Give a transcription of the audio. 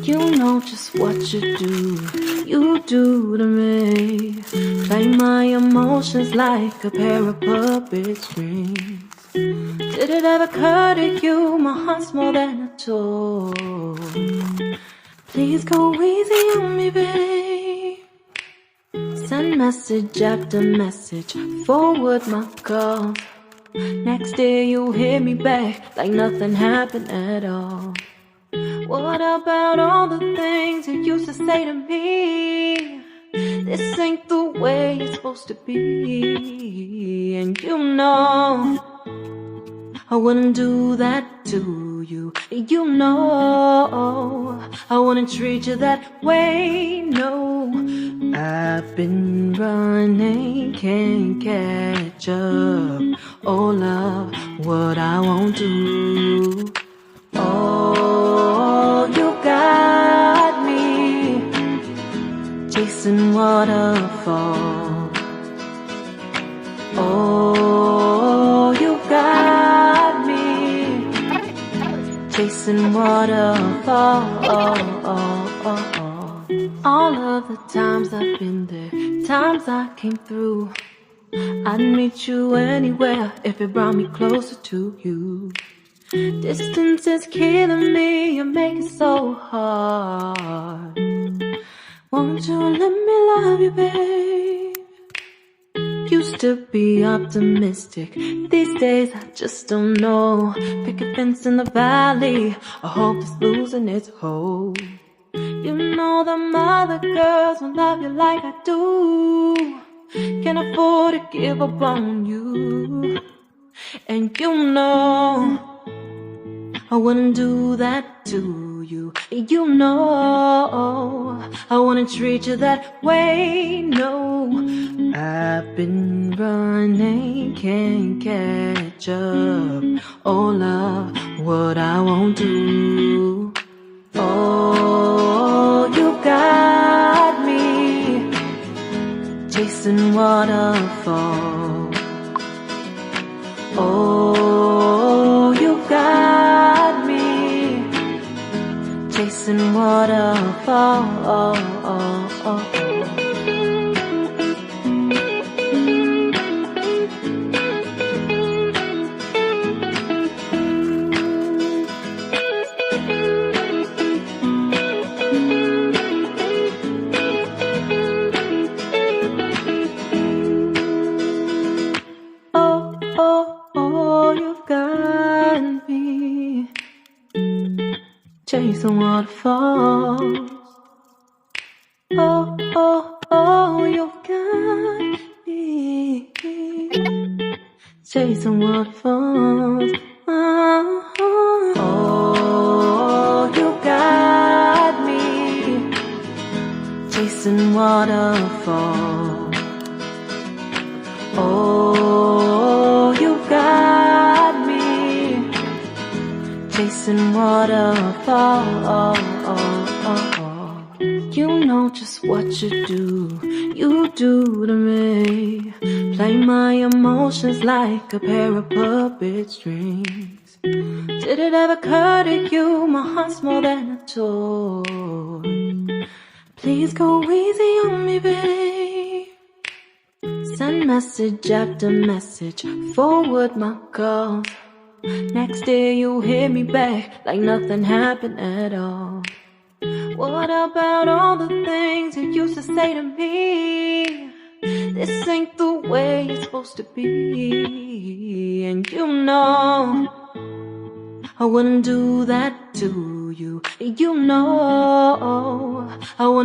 You know just what you do to me. Play my emotions like a pair of puppet strings. Did it ever occur to you my heart's more than a toy? Please go easy on me, babe. Send message after message, forward my calls. Next day you hit me back like nothing happened at all. What about all the things you used to say to me? This ain't the way it's supposed to be. And you know I wouldn't do that to you. You know I wouldn't treat you that way, no. I've been running, can't catch up. Oh love, what I won't do. Oh, you got me chasing waterfalls. Oh, you got me chasing waterfalls. All of the times I've been there, times I came through, I'd meet you anywhere if it brought me closer to you. Distance is killing me, you make it so hard. Won't you let me love you, babe? Used to be optimistic, these days I just don't know. Pick a fence in the valley, I hope it's losing its hold. You know them other girls won't love you like I do. Can't afford to give up on you. And you know I wouldn't do that to you. You know I wouldn't treat you that way, no. I've been running, can't catch up. Oh love, what I won't do. Oh, you got me chasing waterfalls. Oh, you got me chasing waterfalls. Oh, you've got me chasing waterfalls. Oh, you've got me chasing waterfalls. Oh, you got me chasing waterfalls. Oh, you got me chasing waterfalls. You know just what you do to me. Play my emotions like a pair of puppet strings. Did it ever occur to you my heart's more than a toy? Please go easy on me, babe. Send message after message, forward my calls. Next day you hit me back like nothing happened at all. What about all the things you used to say to me? This ain't the way it's supposed to be. And you know I wouldn't do that to you. You know I wouldn't